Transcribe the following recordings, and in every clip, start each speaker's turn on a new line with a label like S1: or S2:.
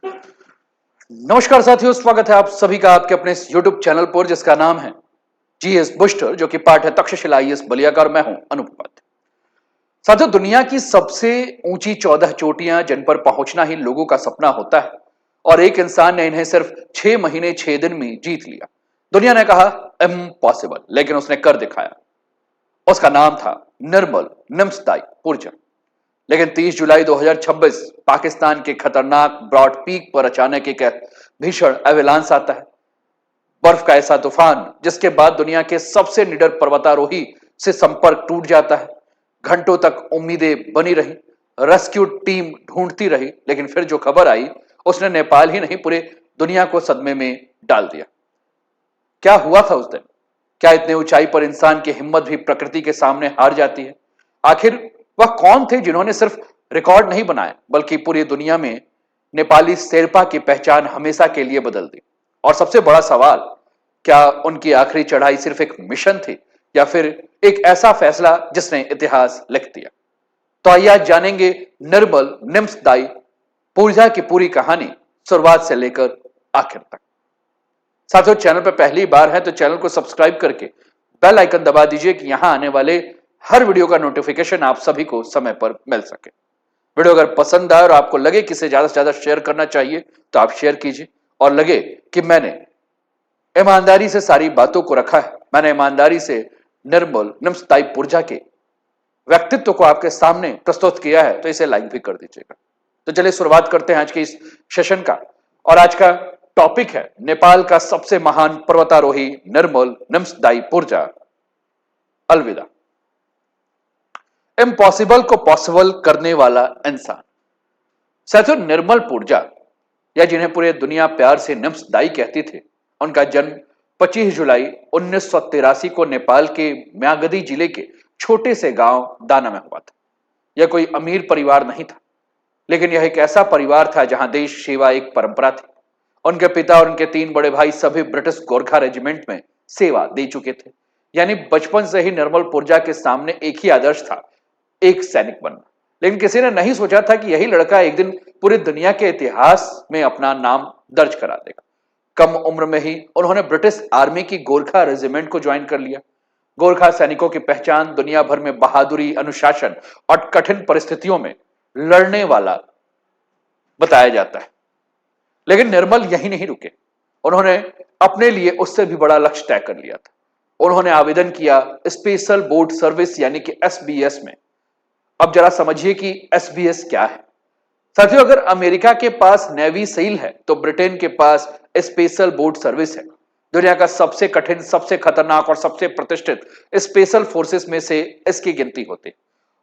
S1: नमस्कार साथियों, स्वागत है आप सभी का आपके अपने इस YouTube चैनल पर जिसका नाम है जीएस बूस्टर, जो कि पार्ट है तक्षशिला आईएएस बलिया का और मैं हूं अनूप उपाध्याय। साथियों, दुनिया की सबसे ऊंची 14 चोटियां जिन पर पहुंचना ही लोगों का सपना होता है और एक इंसान ने इन्हें सिर्फ 6 महीने 6 दिन में जीत लिया। दुनिया ने कहा इम्पॉसिबल, लेकिन उसने कर दिखाया। उसका नाम था निर्मल निम्सदाई पुरजा। लेकिन 30 जुलाई 2026 पाकिस्तान के खतरनाक ब्रॉड पीक पर अचानक एक भीषण एवेलांस आता है। बर्फ का ऐसा तूफान जिसके बाद दुनिया के सबसे निडर पर्वतारोही से संपर्क टूट जाता है। घंटों तक उम्मीदें बनी रही, रेस्क्यू टीम ढूंढती रही, लेकिन फिर जो खबर आई उसने नेपाल ही नहीं पूरे दुनिया को सदमे में डाल दिया। क्या हुआ था उस दिन? क्या इतने ऊंचाई पर इंसान की हिम्मत भी प्रकृति के सामने हार जाती है? आखिर वह कौन थे जिन्होंने सिर्फ रिकॉर्ड नहीं बनाए बल्कि पूरी दुनिया में नेपाली शेरपा की पहचान हमेशा के लिए बदल दी? और सबसे बड़ा सवाल, क्या उनकी आखिरी चढ़ाई सिर्फ एक मिशन थी या फिर एक ऐसा फैसला जिसने इतिहास लिख दिया? तो आइए आज जानेंगे निर्मल निम्सदाई पूर्जा की पूरी कहानी, शुरुआत से लेकर आखिर तक। साथियों, चैनल पर पहली बार है तो चैनल को सब्सक्राइब करके बेल आइकन दबा दीजिए कि यहां आने वाले हर वीडियो का नोटिफिकेशन आप सभी को समय पर मिल सके। वीडियो अगर पसंद आए और आपको लगे कि इसे ज्यादा से ज्यादा शेयर करना चाहिए तो आप शेयर कीजिए, और लगे कि मैंने ईमानदारी से सारी बातों को रखा है, मैंने ईमानदारी से निर्मल निम्सदाई पुरजा के व्यक्तित्व को आपके सामने प्रस्तुत किया है, तो इसे लाइक भी कर दीजिएगा। तो चलिए शुरुआत करते हैं आज के इस सेशन का। और आज का टॉपिक है नेपाल का सबसे महान पर्वतारोही निर्मल निम्सदाई पुरजा। अलविदा। इम्पॉसिबल को पॉसिबल करने वाला इंसान। साथियों, निर्मल पुरजा, या जिन्हें पूरी दुनिया प्यार से निम्सदाई कहती थी, उनका जन्म 25 जुलाई 1983 को नेपाल के म्यागदी जिले के छोटे से गांव दाना में हुआ था। यह कोई अमीर परिवार नहीं था, लेकिन यह एक ऐसा परिवार था जहां देश सेवा एक परंपरा थी। उनके पिता और उनके 3 बड़े भाई सभी ब्रिटिश गोरखा रेजिमेंट में सेवा दे चुके थे। यानी बचपन से ही निर्मल पुरजा के सामने एक ही आदर्श था, एक सैनिक बनना। लेकिन किसी ने नहीं सोचा था कि यही लड़का एक दिन पूरी दुनिया के इतिहास में अपना नाम दर्ज करा देगा। कम उम्र में ही उन्होंने ब्रिटिश आर्मी की गोरखा रेजिमेंट को ज्वाइन कर लिया। गोरखा सैनिकों की पहचान दुनिया भर में बहादुरी, अनुशासन और कठिन परिस्थितियों में लड़ने वाला बताया जाता है। लेकिन निर्मल यही नहीं रुके। उन्होंने अपने लिए उससे भी बड़ा लक्ष्य तय कर लिया था। उन्होंने आवेदन किया स्पेशल बोट सर्विस यानी कि एसबीएस में। अब जरा समझिए कि एसबीएस क्या है। साथियों, अगर अमेरिका के पास नेवी सील है तो ब्रिटेन के पास स्पेशल बोट सर्विस है। दुनिया का सबसे कठिन, सबसे खतरनाक और सबसे प्रतिष्ठित स्पेशल फोर्सेस में से इसकी गिनती होती है।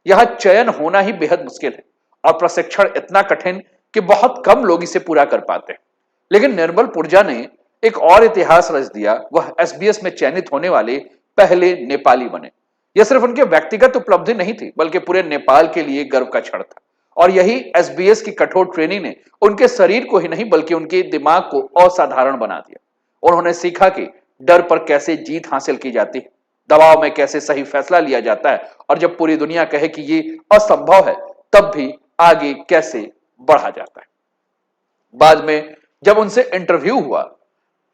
S1: यह चयन होना ही बेहद मुश्किल है और प्रशिक्षण इतना कठिन कि बहुत कम लोग इसे पूरा कर पाते हैं। लेकिन निर्मल पुरजा ने एक और इतिहास रच दिया। वह एसबीएस में चयनित होने वाले पहले नेपाली बने। यह सिर्फ उनके व्यक्तिगत उपलब्धि नहीं थी, बल्कि पूरे नेपाल के लिए गर्व का क्षण था। और यही एसबीएस की कठोर ट्रेनिंग ने उनके शरीर को ही नहीं बल्कि उनके दिमाग को असाधारण बना दिया। उन्होंने सीखा कि डर पर कैसे जीत हासिल की जाती है, दबाव में कैसे सही फैसला लिया जाता है, और जब पूरी दुनिया कहे कि ये असंभव है तब भी आगे कैसे बढ़ा जाता है। बाद में जब उनसे इंटरव्यू हुआ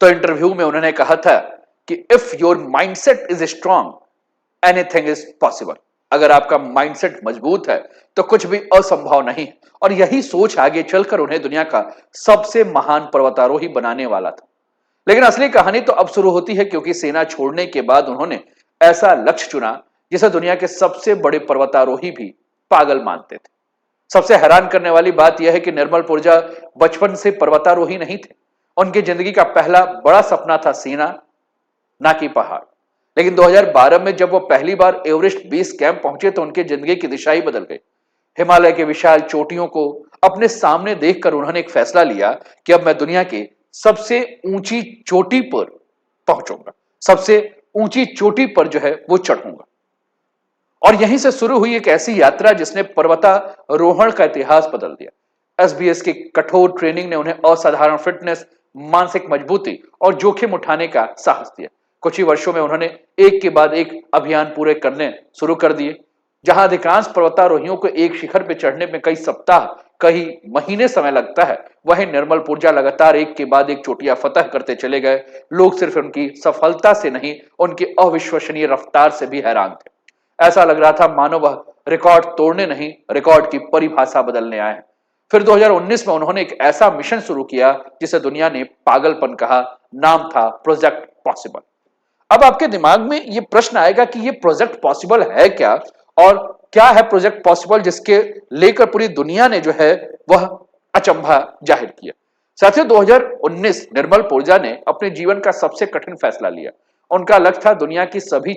S1: तो इंटरव्यू में उन्होंने कहा था कि if your mindset is strong, anything is possible. अगर आपका माइंडसेट मजबूत है तो कुछ भी असंभव नहीं है। और यही सोच आगे चलकर उन्हें दुनिया का सबसे महान पर्वतारोही बनाने वाला था। लेकिन असली कहानी तो अब शुरू होती है, क्योंकि सेना छोड़ने के बाद उन्होंने ऐसा लक्ष्य चुना जिसे दुनिया के सबसे बड़े पर्वतारोही भी पागल मानते थे। सबसे हैरान करने वाली बात यह है कि निर्मल पुरजा बचपन से पर्वतारोही नहीं थे। उनकी जिंदगी का पहला बड़ा सपना था सेना, ना कि पहाड़। लेकिन 2012 में जब वो पहली बार एवरेस्ट बेस कैंप पहुंचे तो उनकी जिंदगी की दिशा ही बदल गई। हिमालय के विशाल चोटियों को अपने सामने देखकर उन्होंने एक फैसला लिया कि अब मैं दुनिया के सबसे ऊंची चोटी पर पहुंचूंगा, सबसे ऊंची चोटी पर जो है वो चढ़ूंगा। और यहीं से शुरू हुई एक ऐसी यात्रा जिसने पर्वतारोहण का इतिहास बदल दिया। एसबीएस की कठोर ट्रेनिंग ने उन्हें असाधारण फिटनेस, मानसिक मजबूती और जोखिम उठाने का साहस दिया। कुछ ही वर्षों में उन्होंने एक के बाद एक अभियान पूरे करने शुरू कर दिए। जहां अधिकांश पर्वतारोहियों को एक शिखर पर चढ़ने में कई सप्ताह, कई महीने समय लगता है, वहीं निर्मल पूर्जा लगातार एक के बाद एक चोटियां फतह करते चले गए। लोग सिर्फ उनकी सफलता से नहीं, उनकी अविश्वसनीय रफ्तार से भी हैरान थे। ऐसा लग रहा था मानो वह रिकॉर्ड तोड़ने नहीं, रिकॉर्ड की परिभाषा बदलने आए हैं। फिर 2019 में उन्होंने एक ऐसा मिशन शुरू किया जिसे दुनिया ने पागलपन कहा। नाम था प्रोजेक्ट पॉसिबल। अब आपके दिमाग में यह प्रश्न आएगा कि यह प्रोजेक्ट पॉसिबल है क्या, और क्या है प्रोजेक्ट पॉसिबल जिसके लेकर पूरी दुनिया ने जो है वह अचंभा जाहिर किया। साथियों, 2019 निर्मल पूर्जा ने अपने जीवन का सबसे कठिन फैसला लिया। उनका लक्ष्य था दुनिया की सभी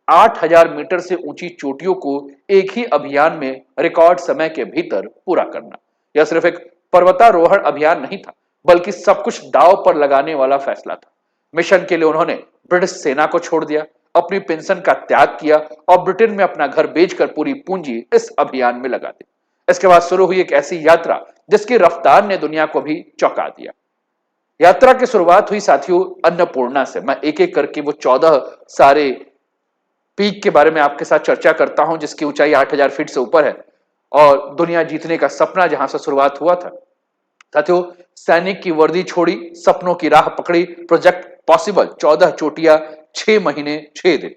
S1: 8,000 मीटर से ऊंची चोटियों को एक ही अभियान में रिकॉर्ड समय के भीतर पूरा करना। यह सिर्फ एक पर्वतारोहण अभियान नहीं था, बल्कि सब कुछ दांव पर लगाने वाला फैसला था। मिशन के लिए उन्होंने ब्रिटिश सेना को छोड़ दिया, अपनी पेंशन का त्याग किया और ब्रिटेन में अपना घर बेचकर पूरी पूंजी इस अभियान में लगा दी। इसके बाद शुरू हुई एक ऐसी यात्रा जिसकी रफ्तार ने दुनिया को भी चौंका दिया। यात्रा की शुरुआत हुई साथियों अन्नपूर्णा से। मैं एक एक करके वो 14 सारे पीक के बारे में आपके साथ चर्चा करता हूं, जिसकी ऊंचाई 8,000 फीट से ऊपर है और दुनिया जीतने का सपना जहां से शुरुआत हुआ था। साथियों, सैनिक की वर्दी छोड़ी, सपनों की राह पकड़ी, प्रोजेक्ट पॉसिबल, 14 चोटियां, 6 महीने, 6 दिन।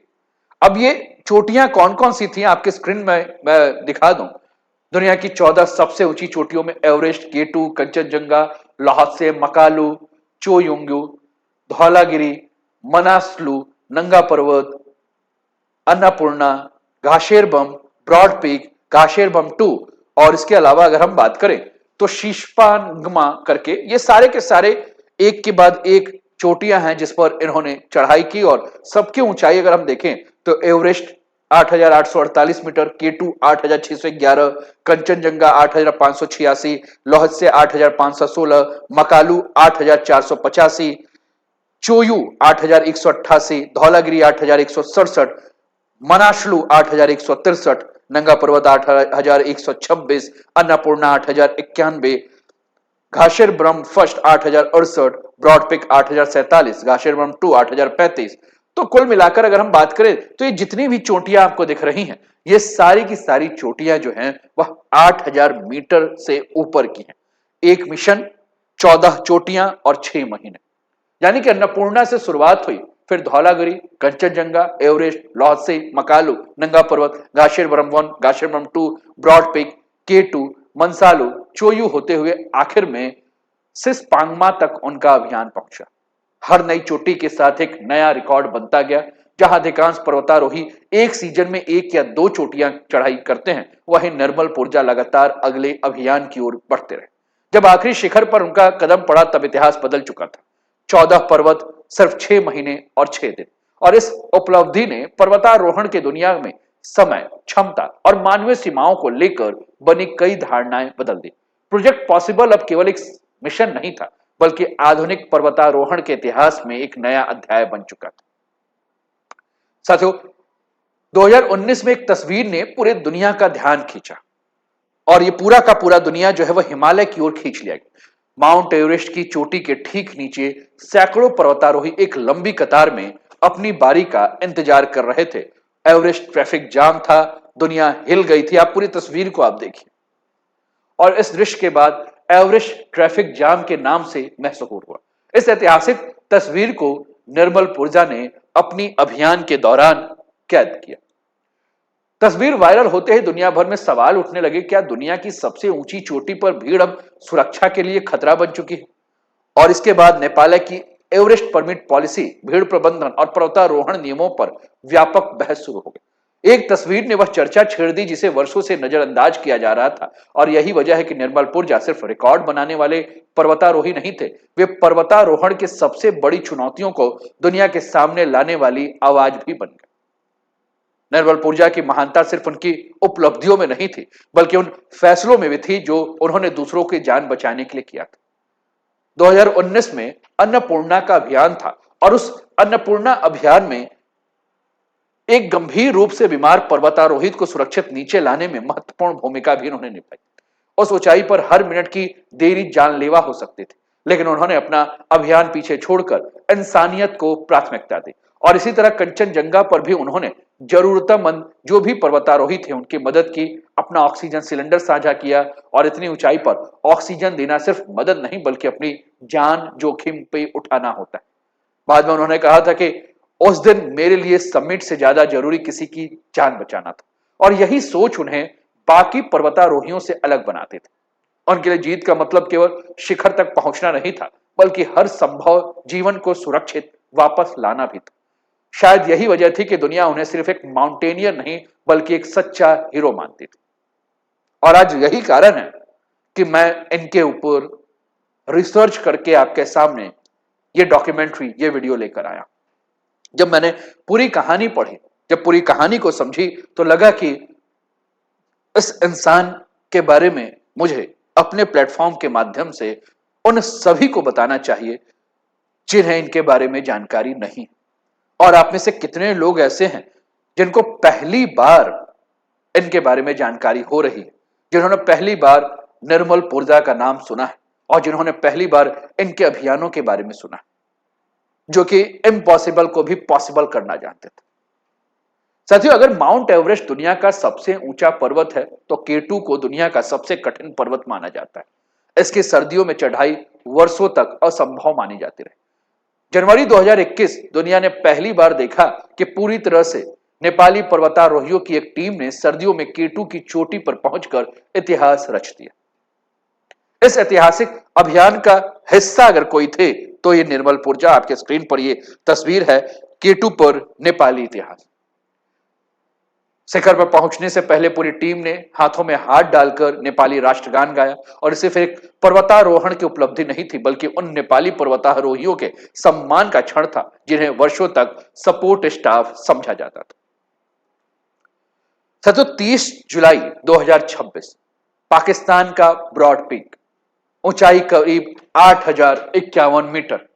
S1: अब ये चोटियां कौन कौन सी थी आपके स्क्रीन में मैं दिखा दूं। दुनिया की 14 सबसे ऊंची चोटियों में एवरेस्ट, केटू, कंचनजंगा, लाहौत्से, मकालू, चोयुंगू, धौलागिरी, मनासलू, नंगा पर्वत, अन्नपूर्णा, घाशेरबम, ब्रॉड पीक, घाशेरबम 2, और इसके अलावा अगर हम बात करें तो शीशपांगमा करके, ये सारे के सारे एक के बाद एक चोटियां हैं जिस पर इन्होंने चढ़ाई की। और सबकी ऊंचाई अगर हम देखें तो एवरेस्ट 8,848 मीटर, केटू 8,611, कंचनजंगा 8,586, लोहत्से 8,516, मकालू 8,485, चोयू 8,188, धौलागिरी 8,167, मनाशलू 8,163, नंगा पर्वत 8,126, अन्नपूर्णा 8,091, घाशेर ब्रह्म फर्स्ट 8,068, ब्रॉडपिक 8,047, घाशेर ब्रह्म 2 8,035। तो कुल मिलाकर अगर हम बात करें तो ये जितनी भी चोटियां आपको दिख रही हैं, ये सारी की सारी चोटियां जो हैं वह 8,000 मीटर से ऊपर की हैं। एक मिशन, 14 चोटियां और 6 महीने। यानी कि अन्नपूर्णा से शुरुआत हुई, फिर धौलागिरी, कंचनजंगा, एवरेस्ट, लोहत्से, मकालू, नंगा पर्वत, घाशेर ब्रह्म 1, घाशेर ब्रह्म 2, ब्रॉड पीक, केटू, मंसालू, चोयू होते हुए आखिर में सिसपांगमा तक उनका अभियान पहुंचा। हर नई चोटी के साथ एक नया रिकॉर्ड बनता गया। जहां अधिकांश पर्वतारोही एक सीजन में 1 या 2 चोटियां चढ़ाई करते हैं, वहीं निर्मल पूर्जा लगातार अगले अभियान की ओर बढ़ते रहे। जब आखिरी शिखर पर उनका कदम पड़ा तब इतिहास बदल चुका था। 14 पर्वत, सिर्फ 6 महीने और 6 दिन। और इस उपलब्धि ने पर्वतारोहण की दुनिया में समय, क्षमता और मानवीय सीमाओं को लेकर बनी कई धारणाएं बदल दी। प्रोजेक्ट पॉसिबल अब केवल एक मिशन नहीं था, बल्कि आधुनिक पर्वतारोहण के इतिहास में एक नया अध्याय बन चुका था। साथियों, 2019 में एक तस्वीर ने पूरे दुनिया का ध्यान खींचा और ये पूरा का पूरा दुनिया जो है वह हिमालय की ओर खींच लिया गया। माउंट एवरेस्ट की चोटी के ठीक नीचे सैकड़ों पर्वतारोही एक लंबी कतार में अपनी बारी का इंतजार कर रहे थे। एवरेस्ट ट्रैफिक जाम था, दुनिया हिल गई थी। आप पूरी तस्वीर को आप देखिए। और इस दृश्य के बाद एवरेस्ट ट्रैफिक जाम के नाम से मशहूर हुआ। इस ऐतिहासिक तस्वीर को निर्मल पूर्जा ने अपनी अभियान के दौरान कैद किया। तस्वीर वायरल होते ही दुनिया भर में सवाल उठने लगे, क्या दुनिया की सबसे ऊंची चोटी पर भीड़ अब सुरक्षा के लिए खतरा बन चुकी है? और इसके बाद नेपाल की एवरेस्ट परमिट पॉलिसी, भीड़ प्रबंधन और पर्वतारोहण नियमों पर व्यापक बहस शुरू हो गई। एक तस्वीर ने वह चर्चा छेड़ दी जिसे वर्षों से नजरअंदाज किया जा रहा था। और यही वजह है कि निर्मल पूर्जा सिर्फ रिकॉर्ड बनाने वाले पर्वतारोही नहीं थे, वे पर्वतारोहण की सबसे बड़ी चुनौतियों को दुनिया के सामने लाने वाली आवाज भी बन गए। निर्मल पूर्जा की महानता सिर्फ उनकी उपलब्धियों में नहीं थी, बल्कि उन फैसलों में भी थी जो उन्होंने दूसरों की जान बचाने के लिए किया था। 2019 में अन्नपूर्णा का अभियान था और उस अन्नपूर्णा अभियान में एक गंभीर रूप से बीमार पर्वतारोही को सुरक्षित नीचे लाने में महत्वपूर्ण भूमिका भी उन्होंने निभाई। उस ऊंचाई पर हर मिनट की देरी जानलेवा हो सकती थी, लेकिन उन्होंने अपना अभियान पीछे छोड़कर इंसानियत को प्राथमिकता दी। और इसी तरह कंचनजंगा पर भी उन्होंने जरूरतमंद जो भी पर्वतारोही थे उनकी मदद की, अपना ऑक्सीजन सिलेंडर साझा किया और इतनी ऊंचाई पर ऑक्सीजन देना सिर्फ मदद नहीं बल्कि अपनी जान जोखिम पे उठाना होता है। बाद में उन्होंने कहा था कि उस दिन मेरे लिए समिट से ज्यादा जरूरी किसी की जान बचाना था, और यही सोच उन्हें बाकी पर्वतारोहियों से अलग बनाते थे। उनके लिए जीत का मतलब केवल शिखर तक पहुंचना नहीं था बल्कि हर संभव जीवन को सुरक्षित वापस लाना भी था। शायद यही वजह थी कि दुनिया उन्हें सिर्फ एक माउंटेनियर नहीं बल्कि एक सच्चा हीरो मानती थी। और आज यही कारण है कि मैं इनके ऊपर रिसर्च करके आपके सामने ये डॉक्यूमेंट्री, ये वीडियो लेकर आया। जब मैंने पूरी कहानी पढ़ी, जब पूरी कहानी को समझी, तो लगा कि इस इंसान के बारे में मुझे अपने प्लेटफॉर्म के माध्यम से उन सभी को बताना चाहिए जिन्हें इनके बारे में जानकारी नहीं। और आप में से कितने लोग ऐसे हैं जिनको पहली बार इनके बारे में जानकारी हो रही है, जिन्होंने पहली बार निर्मल पुरजा का नाम सुना है और जिन्होंने पहली बार इनके अभियानों के बारे में सुना है, जो कि इम्पॉसिबल को भी पॉसिबल करना जानते थे। साथियों, अगर माउंट एवरेस्ट दुनिया का सबसे ऊंचा पर्वत है तो K2 को दुनिया का सबसे कठिन पर्वत माना जाता है। इसकी सर्दियों में चढ़ाई वर्षों तक असंभव मानी जाती रही। जनवरी 2021 दुनिया ने पहली बार देखा कि पूरी तरह से नेपाली पर्वतारोहियों की एक टीम ने सर्दियों में K2 की चोटी पर पहुंचकर इतिहास रच दिया। इस ऐतिहासिक अभियान का हिस्सा अगर कोई थे तो ये निर्मल पुरजा। आपके स्क्रीन पर ये तस्वीर है K2 पर नेपाली इतिहास। शिखर पर पहुंचने से पहले पूरी टीम ने हाथों में हाथ डालकर नेपाली राष्ट्रगान गाया, और सिर्फ एक पर्वतारोहण की उपलब्धि नहीं थी बल्कि उन नेपाली पर्वतारोहियों के सम्मान का क्षण था जिन्हें वर्षों तक सपोर्ट स्टाफ समझा जाता था। साथियों, 30 जुलाई 2026 पाकिस्तान का ब्रॉड पीक, ऊंचाई करीब 8051 मीटर।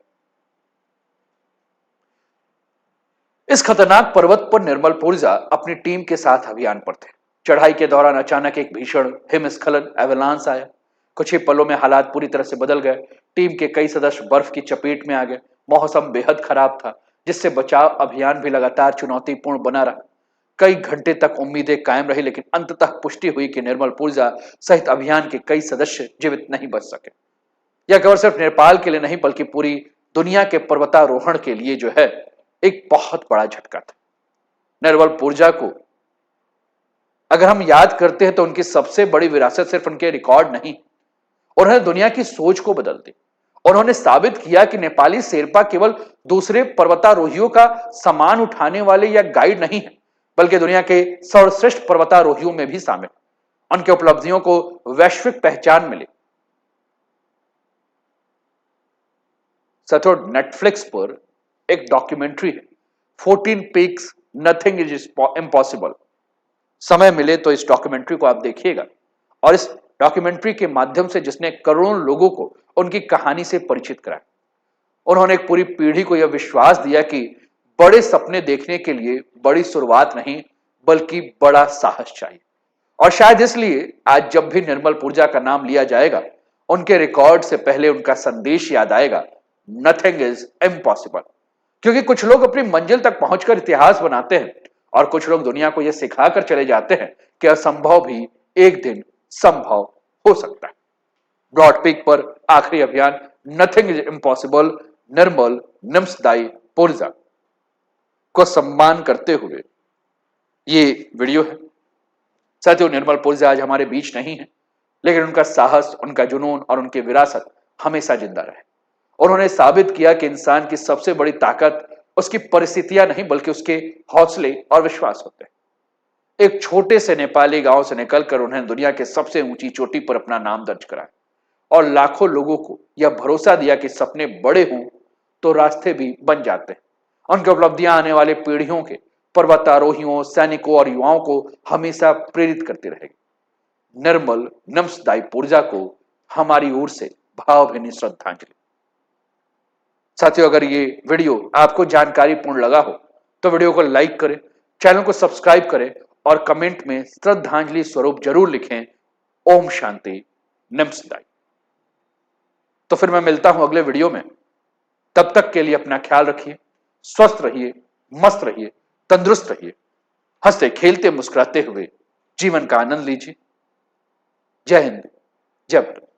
S1: इस खतरनाक पर्वत पर निर्मल पुरजा अपनी टीम के साथ अभियान पर थे। चढ़ाई के दौरान अचानक एक भीषण हिमस्खलन एवलांस आया। कुछ ही पलों में हालात पूरी तरह से बदल गए। टीम के कई सदस्य बर्फ की चपेट में आ गए। मौसम बेहद खराब था, जिससे बचाव अभियान भी लगातार चुनौतीपूर्ण बना रहा। कई घंटे तक उम्मीदें कायम रही, लेकिन अंततः पुष्टि हुई कि निर्मल पुरजा सहित अभियान के कई सदस्य जीवित नहीं बच सके। यह केवल सिर्फ नेपाल के लिए नहीं बल्कि पूरी दुनिया के पर्वतारोहण के लिए जो है एक बहुत बड़ा झटका था। निर्मल पुरजा को अगर हम याद करते हैं तो उनकी सबसे बड़ी विरासत सिर्फ उनके रिकॉर्ड नहीं, उन्होंने दुनिया की सोच को बदल दी। उन्होंने साबित किया कि नेपाली शेरपा केवल दूसरे पर्वतारोहियों का सामान उठाने वाले या गाइड नहीं है बल्कि दुनिया के सर्वश्रेष्ठ पर्वतारोहियों में भी शामिल। उनके उपलब्धियों को वैश्विक पहचान मिली। साथियों, नेटफ्लिक्स पर एक डॉक्यूमेंट्री है 14 पीक्स नथिंग इज इम्पॉसिबल। समय मिले तो इस डॉक्यूमेंट्री को आप देखिएगा। और इस डॉक्यूमेंट्री के माध्यम से जिसने करोड़ों लोगों को उनकी कहानी से परिचित कराया, उन्होंने एक पूरी पीढ़ी को यह विश्वास दिया कि बड़े सपने देखने के लिए बड़ी शुरुआत नहीं बल्कि बड़ा साहस चाहिए। और शायद इसलिए आज जब भी निर्मल पुरजा का नाम लिया जाएगा, उनके रिकॉर्ड से पहले उनका संदेश याद आएगा, नथिंग इज इम्पॉसिबल। क्योंकि कुछ लोग अपनी मंजिल तक पहुंचकर इतिहास बनाते हैं और कुछ लोग दुनिया को यह सिखाकर चले जाते हैं कि असंभव भी एक दिन संभव हो सकता है। ब्रॉड पीक पर आखिरी अभियान नथिंग इज इम्पॉसिबल निर्मल निम्सदाई पुरजा को सम्मान करते हुए ये वीडियो है। साथियों, निर्मल पुरजा आज हमारे बीच नहीं है, लेकिन उनका साहस, उनका जुनून और उनकी विरासत हमेशा जिंदा रहे। उन्होंने साबित किया कि इंसान की सबसे बड़ी ताकत उसकी परिस्थितियां नहीं बल्कि उसके हौसले और विश्वास होते हैं। एक छोटे से नेपाली गांव से निकलकर उन्हें दुनिया के सबसे ऊंची चोटी पर अपना नाम दर्ज कराया और लाखों लोगों को यह भरोसा दिया कि सपने बड़े हों तो रास्ते भी बन जाते हैं। उनकी उपलब्धियां आने वाले पीढ़ियों के पर्वतारोहियों, सैनिकों और युवाओं को हमेशा प्रेरित करती रहेगी। निर्मल निम्सदाई पुरजा को हमारी ओर से भावभीनी श्रद्धांजलि। साथियों, अगर ये वीडियो आपको जानकारीपूर्ण लगा हो तो वीडियो को लाइक करें, चैनल को सब्सक्राइब करें और कमेंट में श्रद्धांजलि स्वरूप जरूर लिखें, ओम शांति निम्सदाई। तो फिर मैं मिलता हूं अगले वीडियो में। तब तक के लिए अपना ख्याल रखिए, स्वस्थ रहिए, मस्त रहिए, तंदुरुस्त रहिए। हंसते खेलते मुस्कुराते हुए जीवन का आनंद लीजिए। जय हिंद, जय भारत।